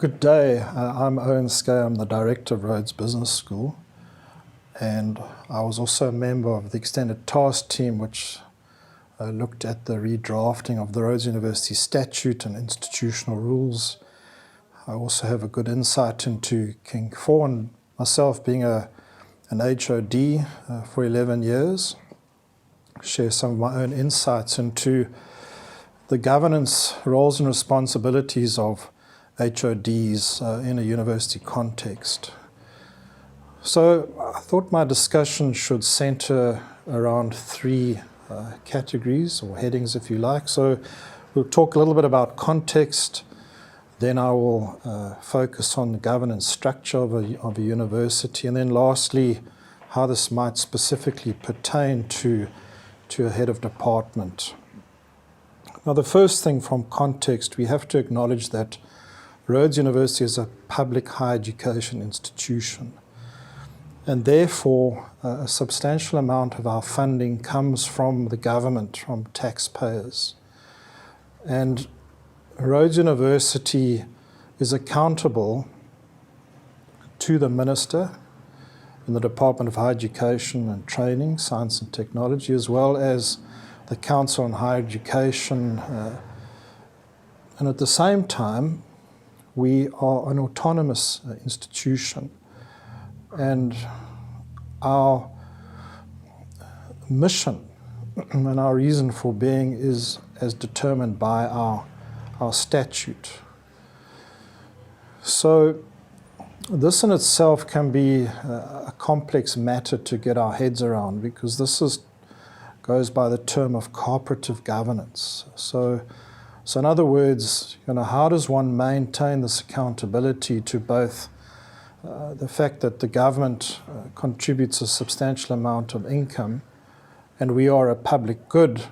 Good day. I'm Owen Skay. I'm the Director of Rhodes Business School, and I was also a member of the extended task team which looked at the redrafting of the Rhodes University Statute and institutional rules. I also have a good insight into King 4, and myself being an HoD for 11 years, share some of my own insights into the governance roles and responsibilities of HoDs in a university context. So I thought my discussion should center around three categories or headings, if you like. So we'll talk a little bit about context, then I will focus on the governance structure of a university, and then lastly, how this might specifically pertain to a head of department. Now, the first thing from context, we have to acknowledge that Rhodes University is a public higher education institution, and therefore a substantial amount of our funding comes from the government, from taxpayers. And Rhodes University is accountable to the Minister in the Department of Higher Education and Training, Science and Technology, as well as the Council on Higher Education, and at the same time we are an autonomous institution, and our mission and our reason for being is as determined by our statute. So this in itself can be a complex matter to get our heads around, because this goes by the term of cooperative governance. So in other words, how does one maintain this accountability to both the fact that the government contributes a substantial amount of income and we are a public good,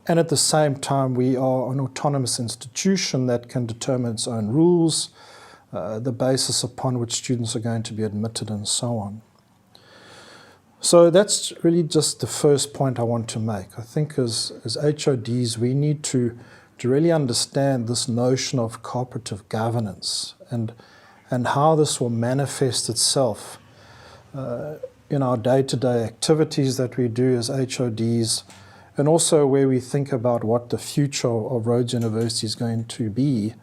and at the same time we are an autonomous institution that can determine its own rules, the basis upon which students are going to be admitted, and so on. So that's really just the first point I want to make. I think as HoDs we need to really understand this notion of cooperative governance and how this will manifest itself in our day-to-day activities that we do as HoDs, and also where we think about what the future of Rhodes University is going to be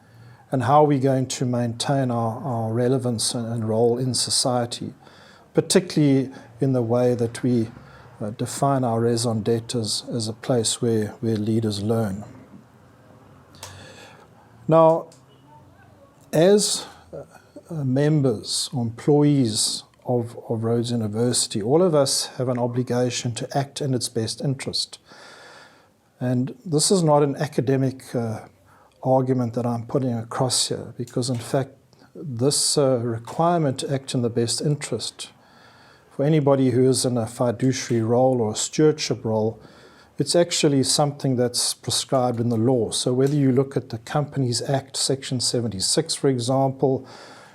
and how we're going to maintain our relevance and role in society, particularly in the way that we define our raison d'etre as a place where leaders learn. Now, as members or employees of Rhodes University, all of us have an obligation to act in its best interest. And this is not an academic argument that I'm putting across here, because in fact this requirement to act in the best interest, for anybody who is in a fiduciary role or a stewardship role, it's actually something that's prescribed in the law. So whether you look at the Companies Act, Section 76, for example,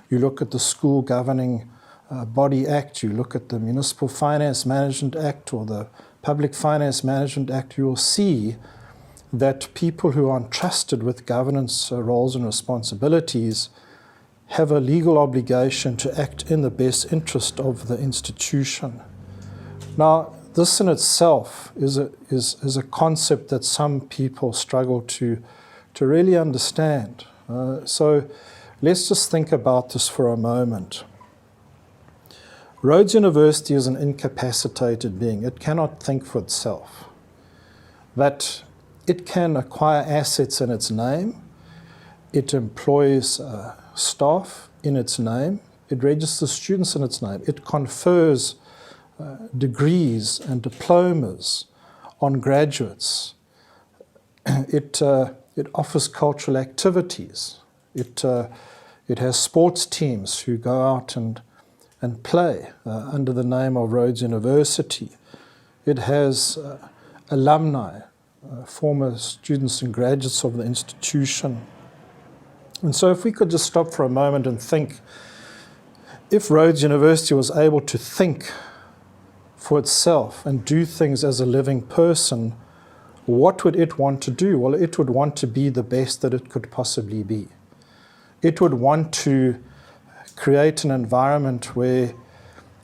you look at the School Governing Body Act, you look at the Municipal Finance Management Act or the Public Finance Management Act, you will see that people who are entrusted with governance roles and responsibilities have a legal obligation to act in the best interest of the institution. Now, this in itself is a concept that some people struggle to really understand. So let's just think about this for a moment. Rhodes University is an incapacitated being. It cannot think for itself. But it can acquire assets in its name. It employs staff in its name. It registers students in its name. It confers degrees and diplomas on graduates. It offers cultural activities. It has sports teams who go out and play under the name of Rhodes University. It has alumni, former students and graduates of the institution. And so if we could just stop for a moment and think, if Rhodes University was able to think for itself and do things as a living person, what would it want to do? Well, it would want to be the best that it could possibly be. it would want to create an environment where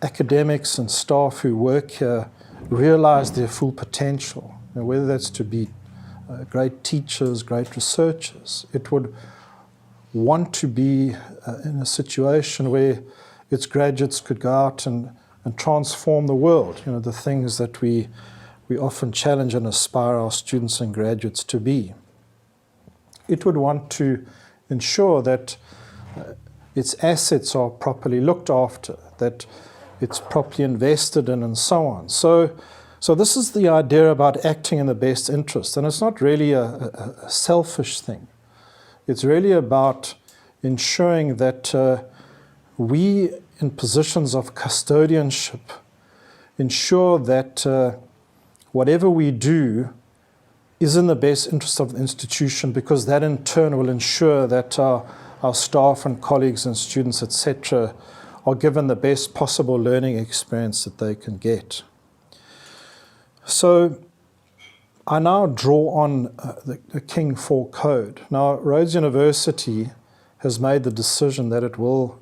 academics and staff who work here realize their full potential, and whether that's to be great teachers, great researchers. It would want to be in a situation where its graduates could go out and transform the world, the things that we often challenge and aspire our students and graduates to be. It would want to ensure that its assets are properly looked after, that it's properly invested in, and so on. So this is the idea about acting in the best interest, and it's not really a selfish thing. It's really about ensuring that we, in positions of custodianship, ensure that whatever we do is in the best interest of the institution, because that in turn will ensure that our staff and colleagues and students, etc., are given the best possible learning experience that they can get. So I now draw on the King IV Code. Now, Rhodes University has made the decision that it will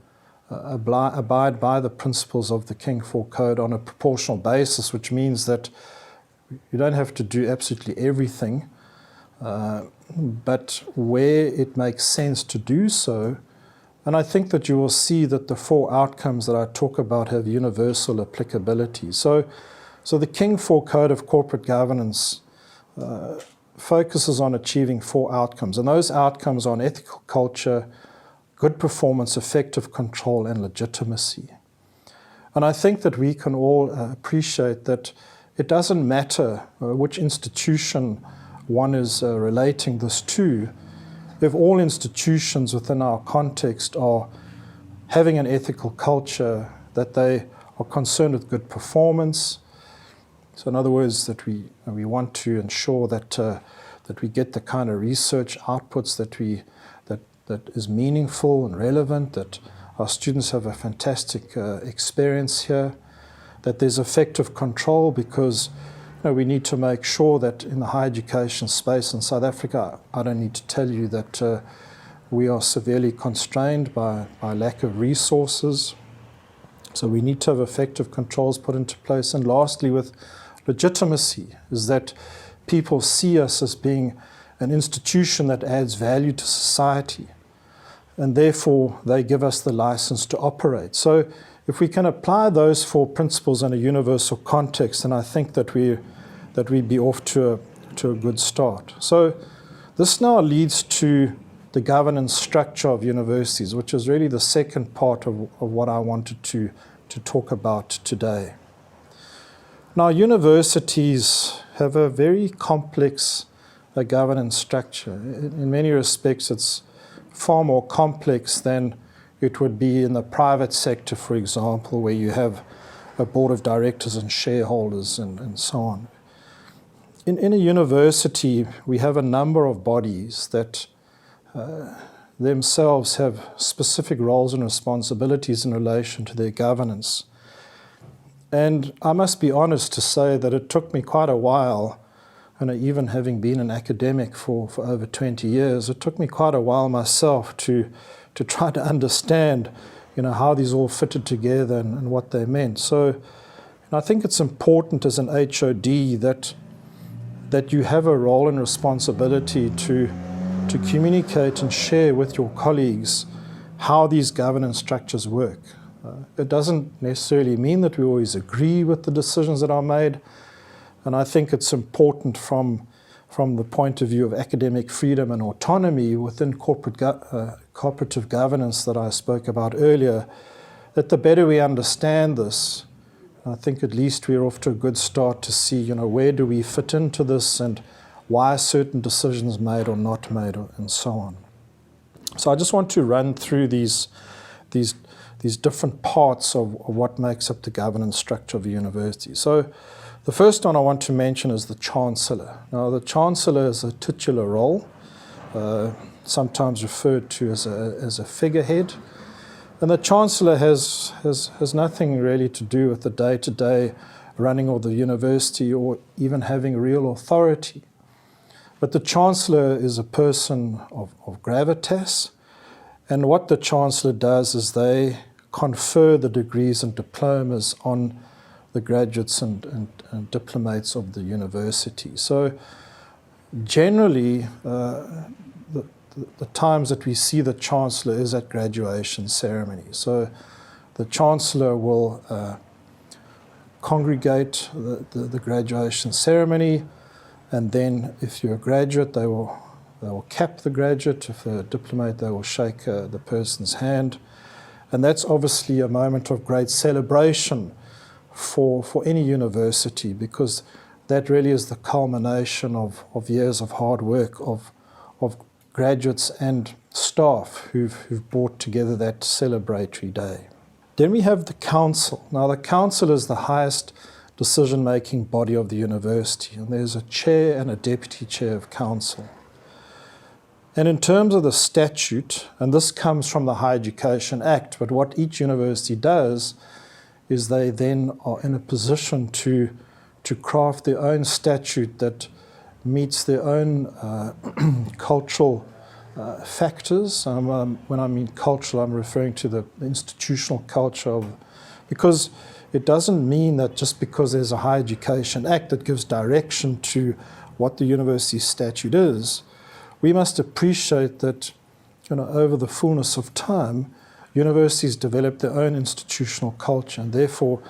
abide by the principles of the King IV Code on a proportional basis, which means that you don't have to do absolutely everything, but where it makes sense to do so. And I think that you will see that the 4 outcomes that I talk about have universal applicability. So the King IV Code of Corporate Governance focuses on achieving 4 outcomes, and those outcomes are on ethical culture, good performance, effective control, and legitimacy. And I think that we can all appreciate that it doesn't matter which institution one is relating this to, if all institutions within our context are having an ethical culture, that they are concerned with good performance. So in other words, that we want to ensure that we get the kind of research outputs that is meaningful and relevant, that our students have a fantastic experience here, that there's effective control, because we need to make sure that in the higher education space in South Africa, I don't need to tell you that we are severely constrained by lack of resources. So we need to have effective controls put into place. And lastly, with legitimacy, is that people see us as being an institution that adds value to society, and therefore they give us the license to operate. So if we can apply those 4 principles in a universal context, then I think that we'd be off to a good start. So this now leads to the governance structure of universities, which is really the second part of what I wanted to talk about today. Now, universities have a very complex governance structure. In many respects, it's far more complex than it would be in the private sector, for example, where you have a board of directors and shareholders and so on. In a university, we have a number of bodies that themselves have specific roles and responsibilities in relation to their governance. And I must be honest to say that it took me quite a while, and even having been an academic for over 20 years, it took me quite a while myself to try to understand how these all fitted together and what they meant. So I think it's important as an HoD that you have a role and responsibility to communicate and share with your colleagues how these governance structures work. It doesn't necessarily mean that we always agree with the decisions that are made, and I think it's important from the point of view of academic freedom and autonomy within cooperative governance that I spoke about earlier, that the better we understand this, I think at least we're off to a good start to see, where do we fit into this, and why are certain decisions made or not made, and so on. So I just want to run through these different parts of what makes up the governance structure of a university. So the first one I want to mention is the Chancellor. Now, the Chancellor is a titular role, sometimes referred to as a figurehead. And the Chancellor has nothing really to do with the day-to-day running of the university or even having real authority. But the Chancellor is a person of gravitas, And what the Chancellor does is they confer the degrees and diplomas on the graduates and diplomates of the university. So generally, the times that we see the Chancellor is at graduation ceremony. So the Chancellor will congregate the graduation ceremony, and then if you're a graduate, they will cap the graduate. If they're a diplomate, they will shake the person's hand. And that's obviously a moment of great celebration for any university, because that really is the culmination of years of hard work of graduates and staff who've brought together that celebratory day. Then we have the council. Now the council is the highest decision-making body of the university, and there's a chair and a deputy chair of council. And in terms of the statute, and this comes from the Higher Education Act, but what each university does is they then are in a position to craft their own statute that meets their own cultural factors. When I mean cultural, I'm referring to the institutional culture because it doesn't mean that just because there's a Higher Education Act that gives direction to what the university statute is. We must appreciate that, over the fullness of time, universities develop their own institutional culture, and therefore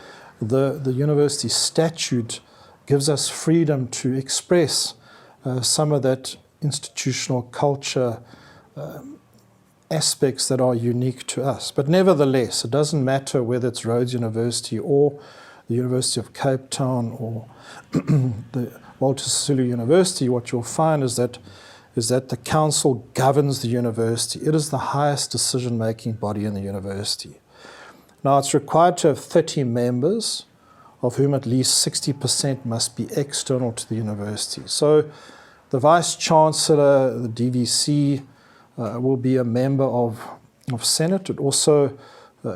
the university statute gives us freedom to express some of that institutional culture aspects that are unique to us. But nevertheless, it doesn't matter whether it's Rhodes University or the University of Cape Town or the Walter Sisulu University. What you'll find is that the council governs the university. It is the highest decision-making body in the university. Now, it's required to have 30 members, of whom at least 60% must be external to the university. So the Vice Chancellor, the DVC, will be a member of Senate. It also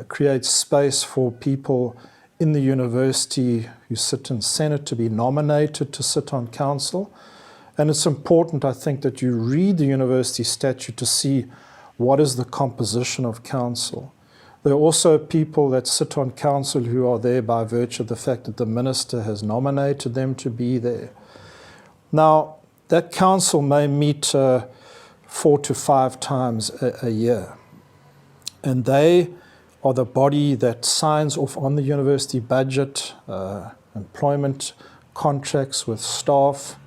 creates space for people in the university who sit in Senate to be nominated to sit on council. And it's important, I think, that you read the university statute to see what is the composition of council. There are also people that sit on council who are there by virtue of the fact that the minister has nominated them to be there. Now, that council may meet 4 to 5 times a year. And they are the body that signs off on the university budget, employment contracts with staff,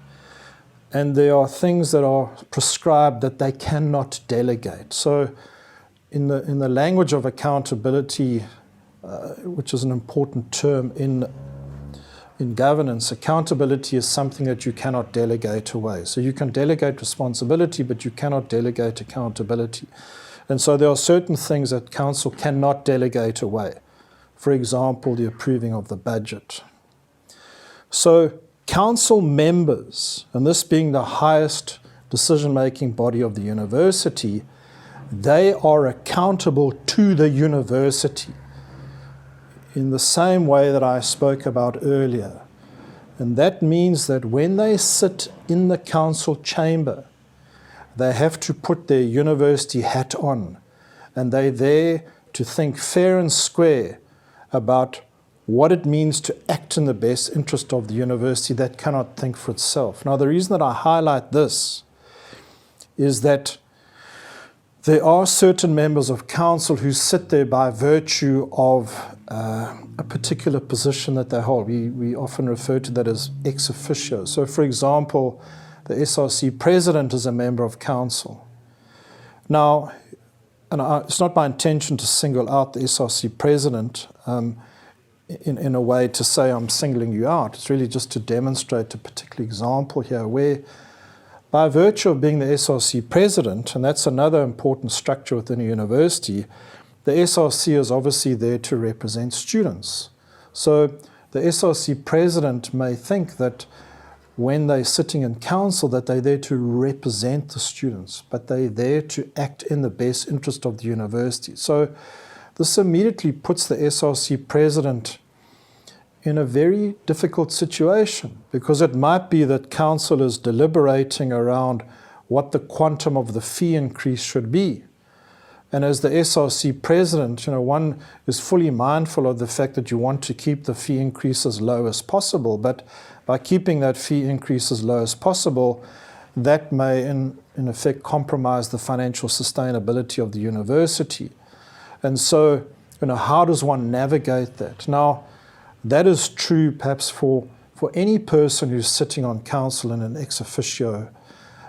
and there are things that are prescribed that they cannot delegate. So in the language of accountability, which is an important term in governance, accountability is something that you cannot delegate away. So you can delegate responsibility, but you cannot delegate accountability. And so there are certain things that council cannot delegate away. For example, the approving of the budget. So council members, and this being the highest decision-making body of the university, they are accountable to the university in the same way that I spoke about earlier. And that means that when they sit in the council chamber, they have to put their university hat on, and they're there to think fair and square about what it means to act in the best interest of the university that cannot think for itself. Now, the reason that I highlight this is that there are certain members of council who sit there by virtue of a particular position that they hold. We often refer to that as ex officio. So, for example, the SRC president is a member of council. Now, it's not my intention to single out the SRC president in a way to say I'm singling you out. It's really just to demonstrate a particular example here where, by virtue of being the SRC president, and that's another important structure within a university, the SRC is obviously there to represent students. So the SRC president may think that when they're sitting in council that they're there to represent the students, but they're there to act in the best interest of the university. So this immediately puts the SRC president in a very difficult situation, because it might be that council is deliberating around what the quantum of the fee increase should be. And as the SRC president, one is fully mindful of the fact that you want to keep the fee increase as low as possible. But by keeping that fee increase as low as possible, that may, in effect, compromise the financial sustainability of the university. And so, how does one navigate that? Now, that is true perhaps for any person who's sitting on council in an ex officio.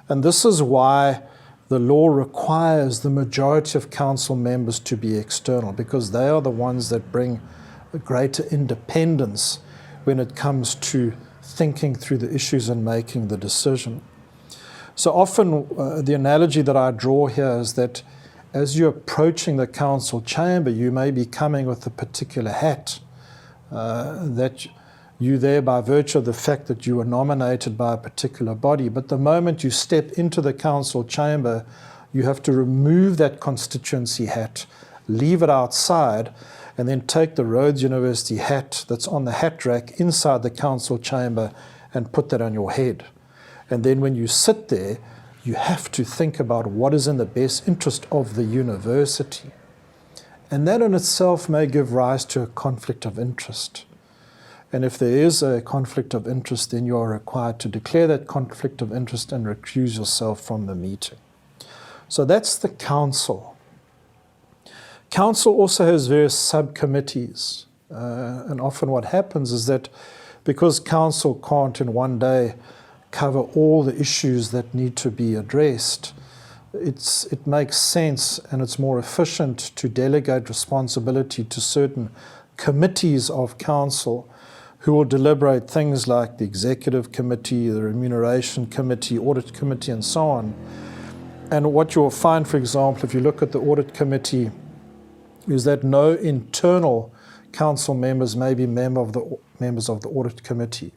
And this is why the law requires the majority of council members to be external, because they are the ones that bring a greater independence when it comes to thinking through the issues and making the decision. So often the analogy that I draw here is that as you're approaching the council chamber, you may be coming with a particular hat that you there by virtue of the fact that you were nominated by a particular body. But the moment you step into the council chamber, you have to remove that constituency hat, leave it outside, and then take the Rhodes University hat that's on the hat rack inside the council chamber and put that on your head. And then when you sit there, you have to think about what is in the best interest of the university. And that in itself may give rise to a conflict of interest. And if there is a conflict of interest, then you are required to declare that conflict of interest and recuse yourself from the meeting. So that's the council. Council also has various subcommittees. And often what happens is that because council can't in one day cover all the issues that need to be addressed, it makes sense and it's more efficient to delegate responsibility to certain committees of council who will deliberate things like the executive committee, the remuneration committee, audit committee, and so on. And what you'll find, for example, if you look at the audit committee, is that no internal council members may be members of the audit committee,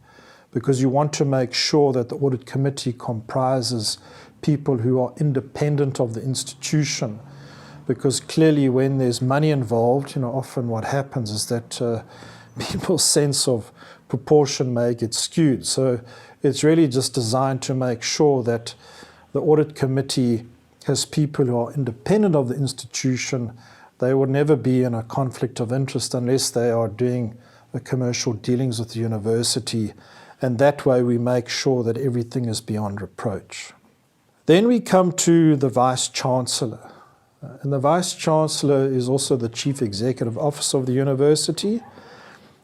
because you want to make sure that the audit committee comprises people who are independent of the institution. Because clearly when there's money involved, often what happens is that people's sense of proportion may get skewed. So it's really just designed to make sure that the audit committee has people who are independent of the institution. They would never be in a conflict of interest unless they are doing the commercial dealings with the university. And that way we make sure that everything is beyond reproach. Then we come to the Vice Chancellor. And the Vice Chancellor is also the Chief Executive Officer of the university.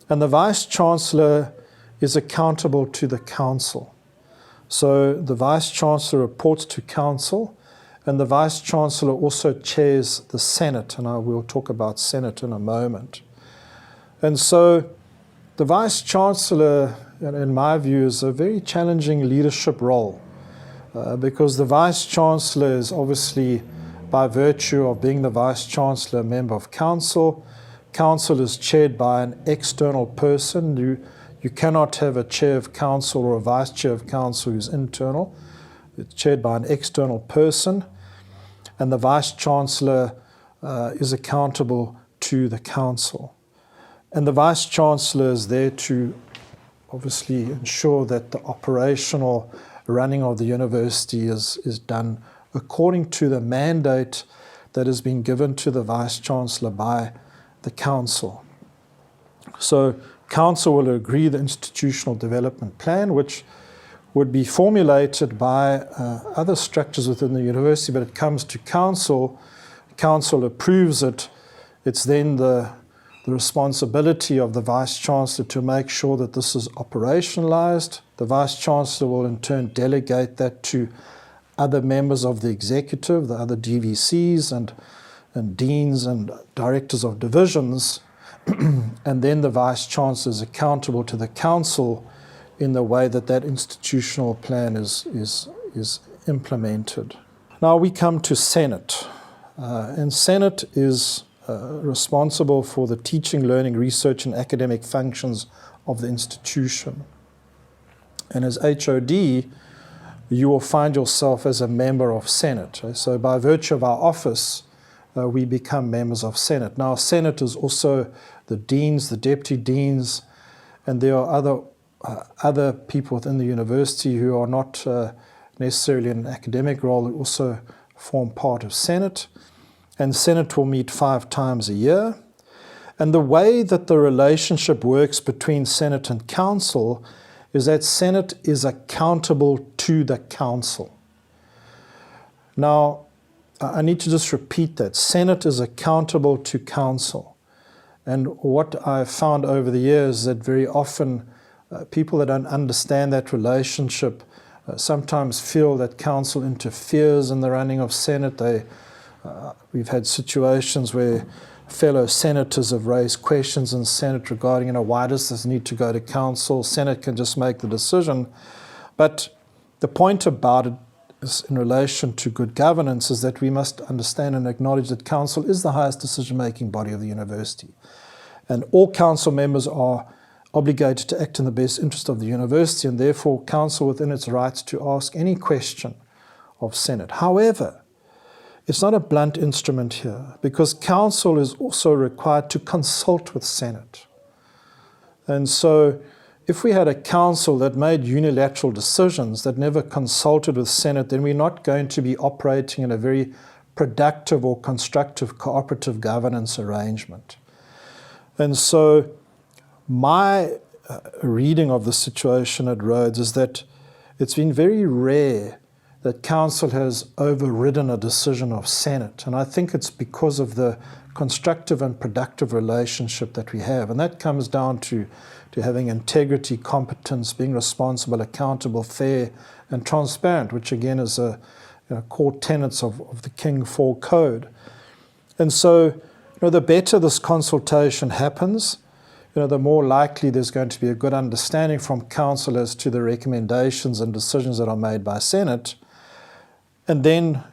And the Vice Chancellor is accountable to the Council. So the Vice Chancellor reports to Council, and the Vice Chancellor also chairs the Senate, and I will talk about Senate in a moment. And so the Vice Chancellor, in my view, is a very challenging leadership role, because the Vice Chancellor is obviously, by virtue of being the Vice Chancellor, a member of Council. Council is chaired by an external person. You cannot have a chair of council or a vice chair of council who's internal. It's chaired by an external person. And the Vice Chancellor is accountable to the council. And the Vice Chancellor is there to obviously ensure that the operational running of the university is done according to the mandate that has been given to the Vice Chancellor by the Council. So Council will agree the institutional development plan, which would be formulated by other structures within the university, but it comes to Council. Council approves it. It's then the responsibility of the Vice Chancellor to make sure that this is operationalized. The Vice Chancellor will in turn delegate that to other members of the executive, the other DVCs and deans and directors of divisions, and then the Vice Chancellor is accountable to the Council in the way that that institutional plan is implemented. Now we come to Senate, and Senate is responsible for the teaching, learning, research, and academic functions of the institution. And as HoD, you will find yourself as a member of Senate. So by virtue of our office, we become members of Senate. Now, Senate is also the deans, the deputy deans, and there are other people within the university who are not necessarily in an academic role who also form part of Senate. and Senate will meet 5 times a year. And the way that the relationship works between Senate and Council is that Senate is accountable to the Council. Now, I need to just repeat that. Senate is accountable to Council. And what I've found over the years is that very often people that don't understand that relationship sometimes feel that Council interferes in the running of Senate. We've had situations where fellow senators have raised questions in Senate regarding, why does this need to go to Council? Senate can just make the decision. But the point about it is, in relation to good governance, is that we must understand and acknowledge that Council is the highest decision-making body of the university. And all Council members are obligated to act in the best interest of the university, and therefore Council within its rights to ask any question of Senate. However, it's not a blunt instrument here, because Council is also required to consult with Senate. And so if we had a Council that made unilateral decisions that never consulted with Senate, then we're not going to be operating in a very productive or constructive cooperative governance arrangement. And so my reading of the situation at Rhodes is that it's been very rare that Council has overridden a decision of Senate. And I think it's because of the constructive and productive relationship that we have. And that comes down to having integrity, competence, being responsible, accountable, fair, and transparent, which again is a core tenets of the King IV Code. And so, the better this consultation happens, the more likely there's going to be a good understanding from Council as to the recommendations and decisions that are made by Senate. And then,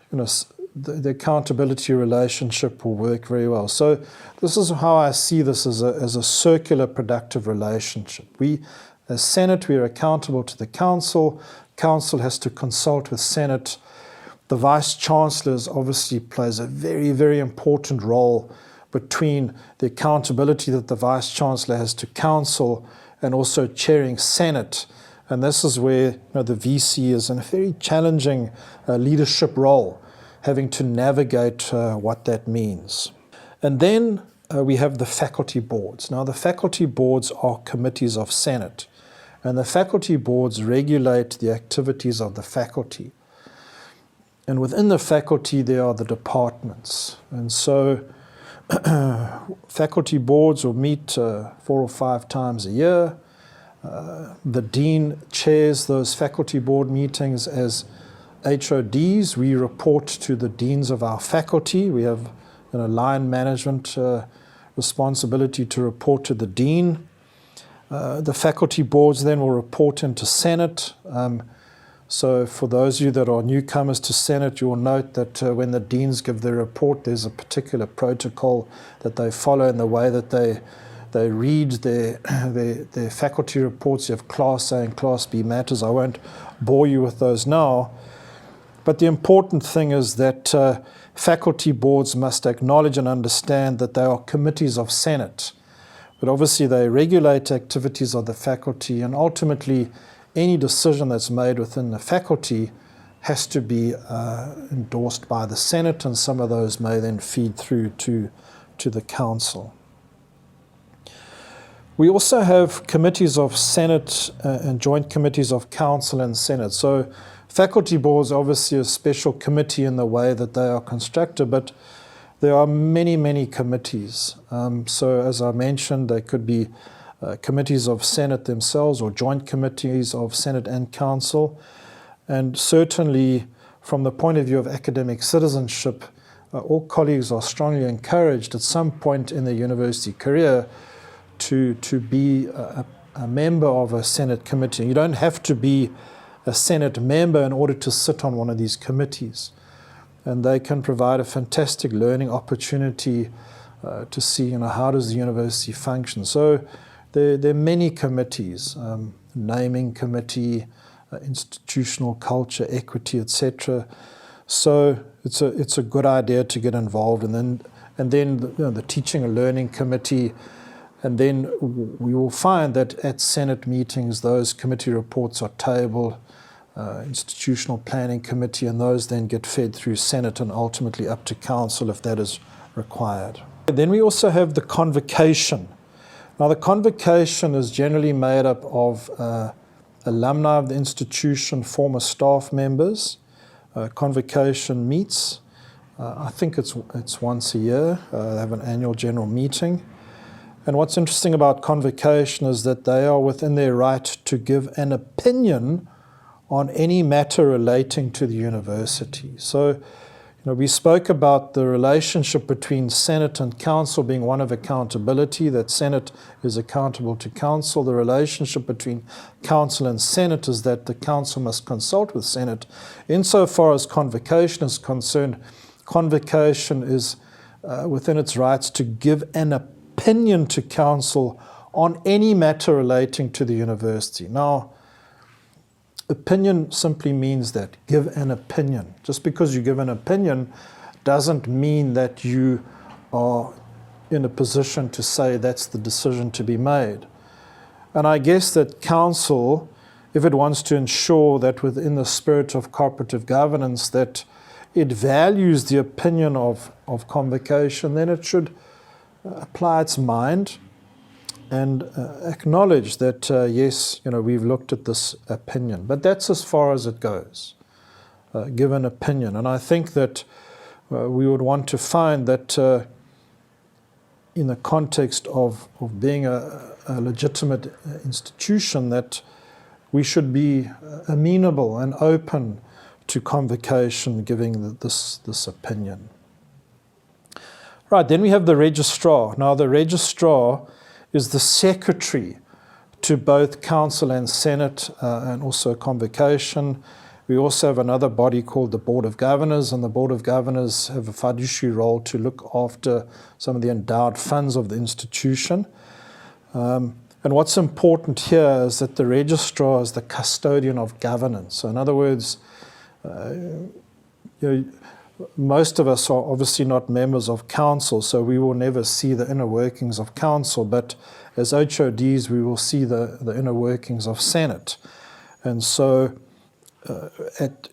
the accountability relationship will work very well. So this is how I see this as a circular, productive relationship. We, as Senate, we are accountable to the Council. Council has to consult with Senate. The Vice Chancellor obviously plays a very, very important role between the accountability that the Vice Chancellor has to Council and also chairing Senate. And this is where the VC is in a very challenging leadership role, having to navigate what that means. And then we have the faculty boards. Now, the faculty boards are committees of Senate, and the faculty boards regulate the activities of the faculty. And within the faculty, there are the departments. And so faculty boards will meet 4 or 5 times a year. The dean chairs those faculty board meetings as HoDs. We report to the deans of our faculty. We have line management responsibility to report to the dean. The faculty boards then will report into Senate. So for those of you that are newcomers to Senate, you will note that when the deans give their report, there's a particular protocol that they follow in the way that they read their faculty reports. You have Class A and Class B matters. I won't bore you with those now. But the important thing is that faculty boards must acknowledge and understand that they are committees of Senate. But obviously they regulate activities of the faculty, and ultimately any decision that's made within the faculty has to be endorsed by the Senate, and some of those may then feed through to the Council. We also have committees of Senate and joint committees of Council and Senate. So faculty boards are obviously a special committee in the way that they are constructed, but there are many, many committees. So as I mentioned, they could be committees of Senate themselves or joint committees of Senate and Council. And certainly from the point of view of academic citizenship, all colleagues are strongly encouraged at some point in their university career to be a member of a Senate committee. You don't have to be a Senate member in order to sit on one of these committees. And they can provide a fantastic learning opportunity to see, how does the university function. So there are many committees, naming committee, institutional culture, equity, etc. So it's a good idea to get involved. And then the teaching and learning committee. And then we will find that at Senate meetings, those committee reports are tabled. Institutional Planning Committee, and those then get fed through Senate and ultimately up to Council if that is required. Then we also have the Convocation. Now the Convocation is generally made up of alumni of the institution, former staff members. Convocation meets, I think it's once a year. They have an annual general meeting. And what's interesting about Convocation is that they are within their right to give an opinion on any matter relating to the university. So, we spoke about the relationship between Senate and Council being one of accountability, that Senate is accountable to Council. The relationship between Council and Senate is that the Council must consult with Senate. Insofar as Convocation is concerned, Convocation is within its rights to give an opinion to Council on any matter relating to the university. Now, opinion simply means that, give an opinion. Just because you give an opinion doesn't mean that you are in a position to say that's the decision to be made. And I guess that Council, if it wants to ensure that within the spirit of cooperative governance that it values the opinion of Convocation, then it should apply its mind and acknowledge that, yes, we've looked at this opinion. But that's as far as it goes, give an opinion. And I think that we would want to find that in the context of being a legitimate institution, that we should be amenable and open to Convocation giving this opinion. Right, then we have the Registrar. Now the Registrar is the secretary to both Council and Senate and also Convocation. We also have another body called the Board of Governors, and the Board of Governors have a fiduciary role to look after some of the endowed funds of the institution. And what's important here is that the Registrar is the custodian of governance. So in other words, most of us are obviously not members of Council, so we will never see the inner workings of Council, but as HoDs we will see the inner workings of Senate. And so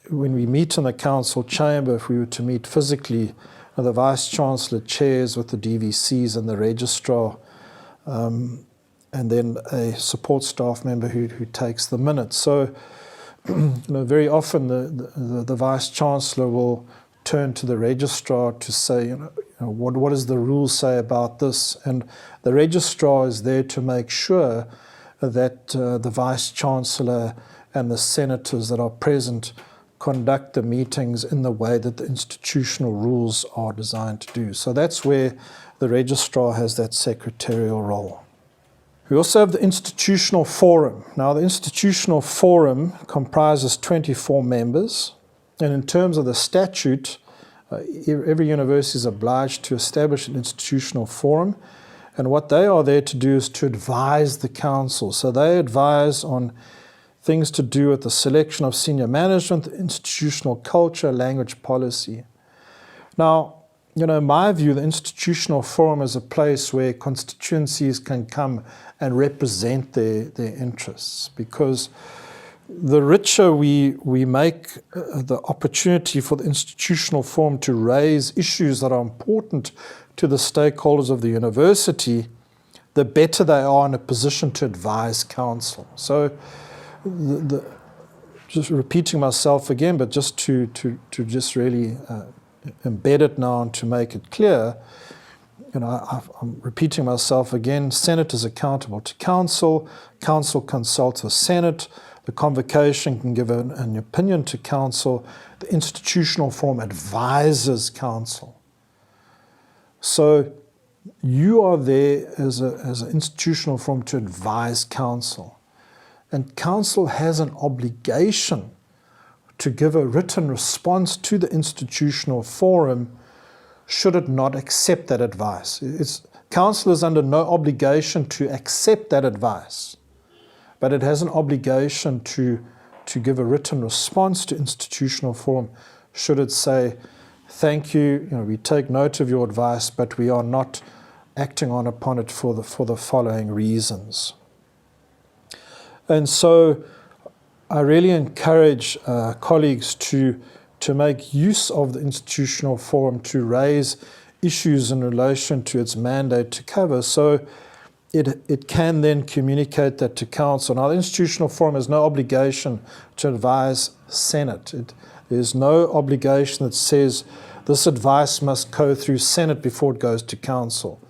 when we meet in the Council chamber, if we were to meet physically, the Vice Chancellor chairs with the DVCs and the Registrar, and then a support staff member who takes the minutes. So very often the Vice Chancellor will turn to the Registrar to say, what does the rule say about this? And the Registrar is there to make sure that the Vice Chancellor and the senators that are present conduct the meetings in the way that the institutional rules are designed to do. So that's where the Registrar has that secretarial role. We also have the Institutional Forum. Now the Institutional Forum comprises 24 members. And in terms of the statute, every university is obliged to establish an institutional forum. And what they are there to do is to advise the Council. So they advise on things to do with the selection of senior management, institutional culture, language policy. Now, in my view, the Institutional Forum is a place where constituencies can come and represent their interests, because the richer we make the opportunity for the Institutional Forum to raise issues that are important to the stakeholders of the university, the better they are in a position to advise Council. So, just repeating myself again, but just to just really embed it now and to make it clear, I'm repeating myself again, Senate is accountable to Council, Council consults with Senate, the Convocation can give an opinion to Council, the Institutional Forum advises Council. So you are there as an Institutional Forum to advise Council. And Council has an obligation to give a written response to the Institutional Forum should it not accept that advice. Council is under no obligation to accept that advice, but it has an obligation to give a written response to Institutional Forum should it say, thank you, we take note of your advice, but we are not acting upon it for the following reasons. And so I really encourage colleagues to make use of the institutional forum to raise issues in relation to its mandate to cover, so it can then communicate that to Council. Now, the institutional forum has no obligation to advise Senate. There's no obligation that says this advice must go through Senate before it goes to Council.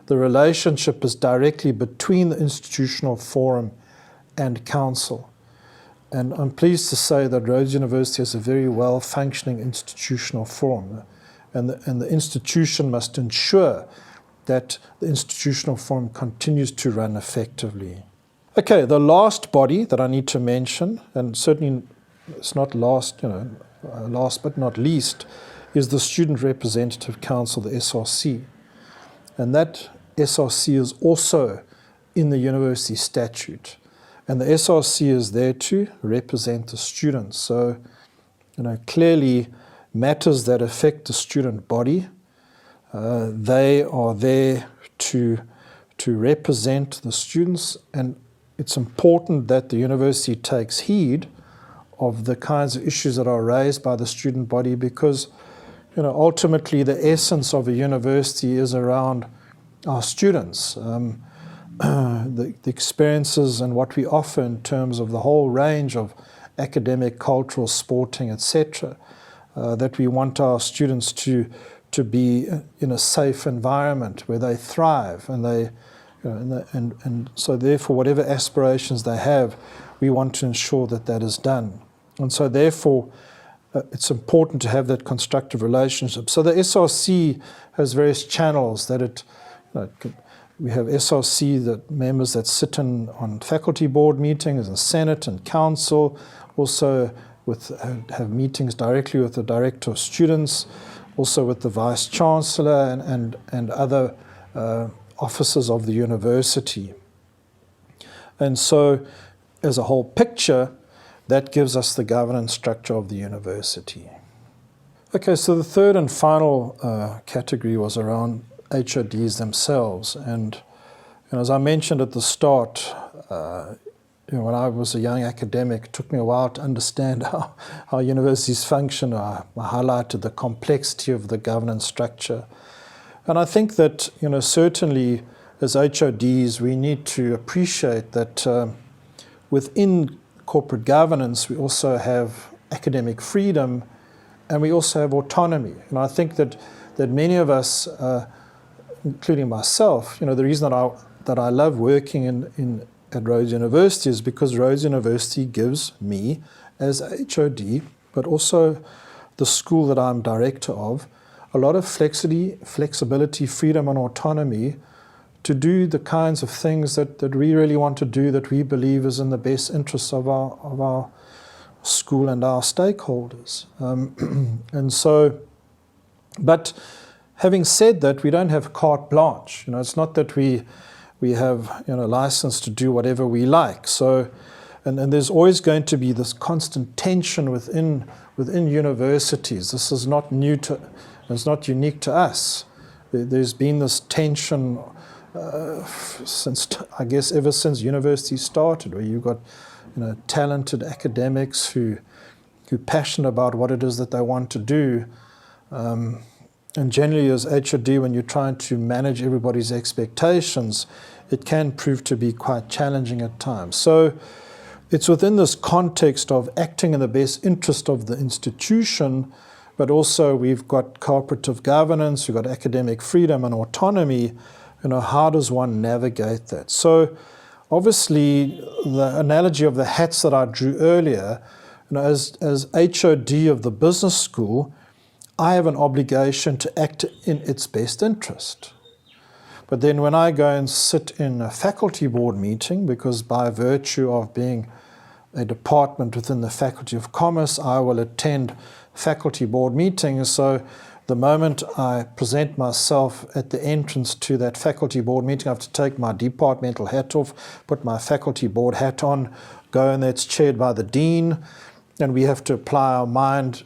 The relationship is directly between the institutional forum and Council. And I'm pleased to say that Rhodes University has a very well-functioning institutional forum. And the institution must ensure that the institutional forum continues to run effectively. Okay, the last body that I need to mention, and certainly it's not last, last but not least, is the Student Representative Council, the SRC. And that SRC is also in the university statute. And the SRC is there to represent the students. So, clearly matters that affect the student body, they are there to represent the students, and it's important that the university takes heed of the kinds of issues that are raised by the student body, because ultimately the essence of a university is around our students. The experiences and what we offer in terms of the whole range of academic, cultural, sporting, etc., that we want our students to be in a safe environment where they thrive, and they, and so therefore whatever aspirations they have, we want to ensure that that is done. And so therefore it's important to have that constructive relationship. So the SRC has various channels that it, we have SRC that members that sit in on faculty board meetings and Senate and Council, also have meetings directly with the Director of Students, also with the Vice Chancellor and other officers of the university. And so as a whole picture, that gives us the governance structure of the university. Okay, so the third and final category was around HoDs themselves. And as I mentioned at the start, when I was a young academic, it took me a while to understand how universities function. I highlighted the complexity of the governance structure. And I think that, certainly as HoDs, we need to appreciate that within corporate governance, we also have academic freedom, and we also have autonomy. And I think that many of us, including myself, the reason that I love working at Rhodes University is because Rhodes University gives me, as HoD, but also the school that I'm director of, a lot of flexibility, freedom, and autonomy to do the kinds of things that we really want to do, that we believe is in the best interests of our school and our stakeholders. And so, but having said that, we don't have carte blanche. It's not that we have license to do whatever we like. So, and there's always going to be this constant tension within universities. This is not new to, it's not unique to us. There's been this tension since, I guess, ever since universities started, where you've got talented academics who are passionate about what it is that they want to do. And generally, as HoD, when you're trying to manage everybody's expectations, it can prove to be quite challenging at times. So it's within this context of acting in the best interest of the institution, but also we've got cooperative governance, we've got academic freedom and autonomy. How does one navigate that? So obviously, the analogy of the hats that I drew earlier, as HoD of the business school, I have an obligation to act in its best interest. But then when I go and sit in a faculty board meeting, because by virtue of being a department within the Faculty of Commerce, I will attend faculty board meetings. So the moment I present myself at the entrance to that faculty board meeting, I have to take my departmental hat off, put my faculty board hat on, go, and that's chaired by the dean, and we have to apply our mind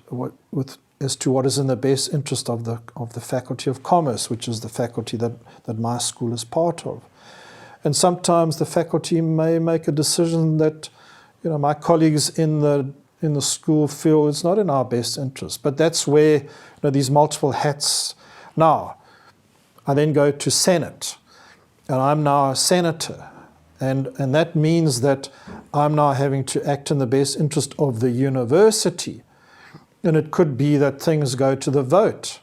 as to what is in the best interest of the Faculty of Commerce, which is the faculty that my school is part of. And sometimes the faculty may make a decision that my colleagues in the school feel it's not in our best interest. But that's where these multiple hats. Now, I then go to Senate, and I'm now a senator. And that means that I'm now having to act in the best interest of the university. And it could be that things go to the vote.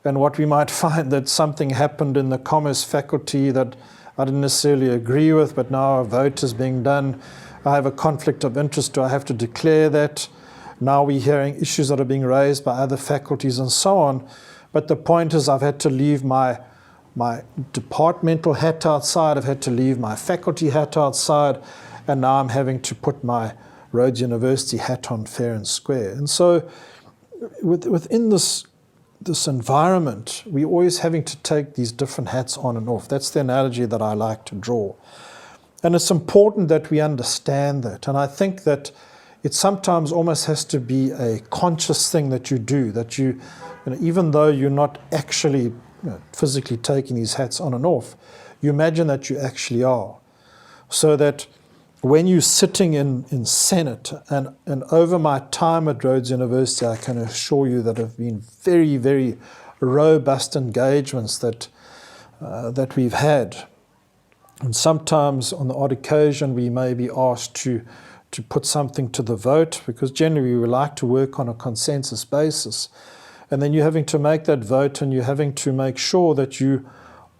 And what we might find that something happened in the commerce faculty that I didn't necessarily agree with, but now a vote is being done. I have a conflict of interest. Do I have to declare that? Now we're hearing issues that are being raised by other faculties and so on. But the point is I've had to leave my departmental hat outside, I've had to leave my faculty hat outside, and now I'm having to put my Rhodes University hat on fair and square. And so within this environment, we're always having to take these different hats on and off. That's the analogy that I like to draw. And it's important that we understand that. And I think that it sometimes almost has to be a conscious thing that you do, that you even though you're not actually physically taking these hats on and off, you imagine that you actually are. So that when you're sitting in Senate, and over my time at Rhodes University, I can assure you that have been very, very robust engagements that we've had. And sometimes on the odd occasion we may be asked to put something to the vote, because generally we like to work on a consensus basis. And then you're having to make that vote, and you're having to make sure that you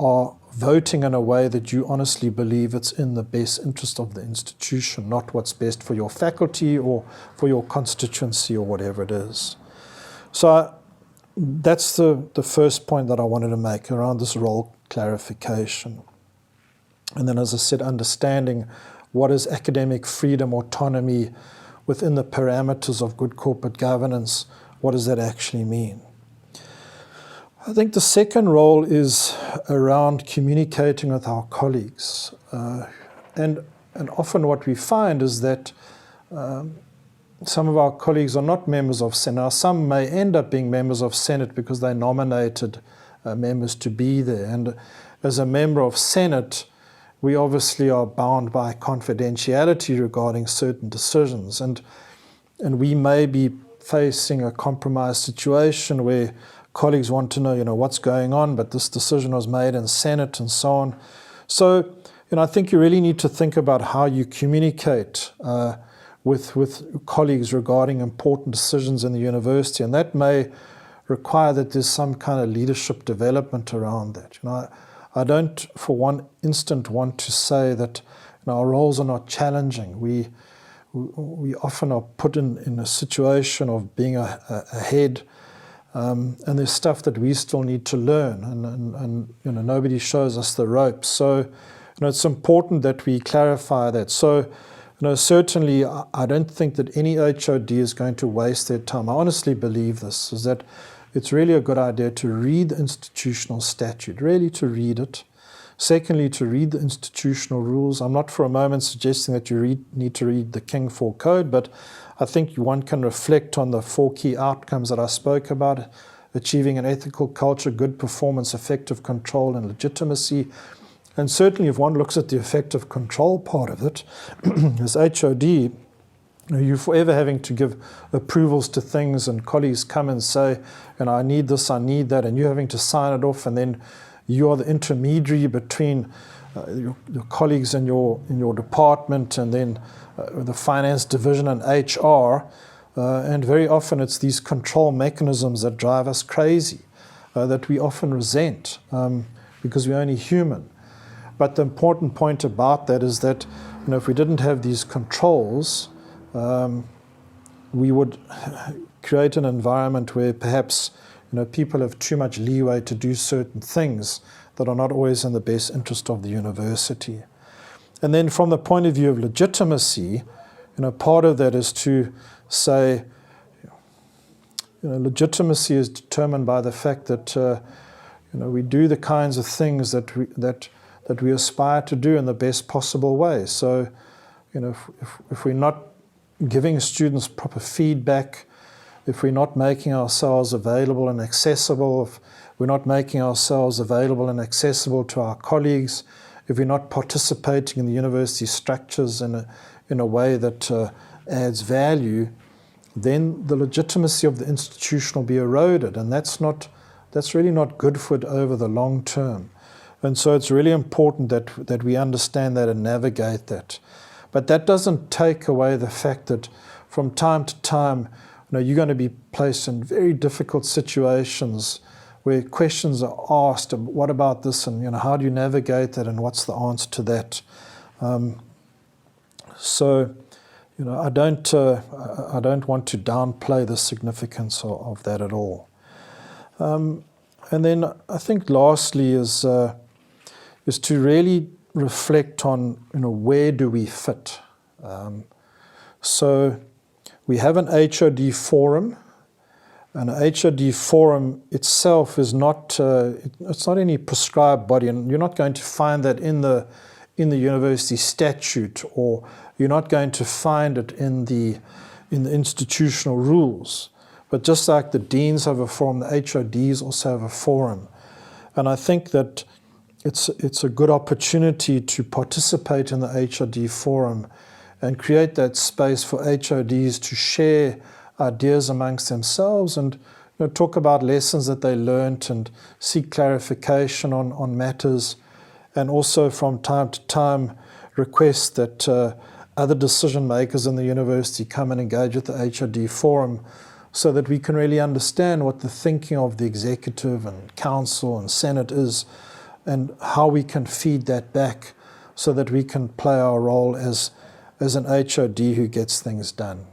are voting in a way that you honestly believe it's in the best interest of the institution, not what's best for your faculty or for your constituency or whatever it is. So that's the first point that I wanted to make around this role clarification. And then, as I said, understanding what is academic freedom, autonomy within the parameters of good corporate governance. What does that actually mean? I think the second role is around communicating with our colleagues. And often what we find is that some of our colleagues are not members of Senate. Now, some may end up being members of Senate because they nominated members to be there. And as a member of Senate, we obviously are bound by confidentiality regarding certain decisions. And we may be facing a compromised situation where colleagues want to know, what's going on, but this decision was made in Senate and so on. So, I think you really need to think about how you communicate with colleagues regarding important decisions in the university, and that may require that there's some kind of leadership development around that. I don't for one instant want to say that our roles are not challenging. We often are put in a situation of being ahead, and there's stuff that we still need to learn, and nobody shows us the ropes. So it's important that we clarify that. So certainly I don't think that any HoD is going to waste their time. I honestly believe this, is that it's really a good idea to read the institutional statute, really to read it. Secondly, to read the institutional rules. I'm not for a moment suggesting that you need to read the King IV Code, but I think one can reflect on the 4 key outcomes that I spoke about: achieving an ethical culture, good performance, effective control, and legitimacy. And certainly if one looks at the effective control part of it, as HoD, you're forever having to give approvals to things, and colleagues come and say, I need this, I need that, and you're having to sign it off, and then you are the intermediary between your colleagues in your department and then the finance division and HR, and very often it's these control mechanisms that drive us crazy, that we often resent because we're only human. But the important point about that is that if we didn't have these controls, we would create an environment where perhaps people have too much leeway to do certain things that are not always in the best interest of the university. And then from the point of view of legitimacy, part of that is to say, legitimacy is determined by the fact that we do the kinds of things that we aspire to do in the best possible way. So, if we're not giving students proper feedback, if we're not making ourselves available and accessible, if we're not making ourselves available and accessible to our colleagues, if we're not participating in the university structures in in a way that adds value, then the legitimacy of the institution will be eroded, and that's really not good for it over the long term. And so it's really important that we understand that and navigate that. But that doesn't take away the fact that from time to time, you're going to be placed in very difficult situations where questions are asked, what about this, and how do you navigate that, and what's the answer to that? So I don't want to downplay the significance of that at all. And then I think lastly is to really reflect on where do we fit. So we have an HoD forum, and a HoD forum itself is not it's not any prescribed body, and you're not going to find that in the university statute, or you're not going to find it in the institutional rules. But just like the deans have a forum, the HoDs also have a forum. And I think that it's a good opportunity to participate in the HoD forum and create that space for HoDs to share ideas amongst themselves and talk about lessons that they learnt and seek clarification on matters, and also from time to time request that other decision makers in the university come and engage with the HoD forum, so that we can really understand what the thinking of the executive and council and senate is, and how we can feed that back so that we can play our role as an HoD who gets things done.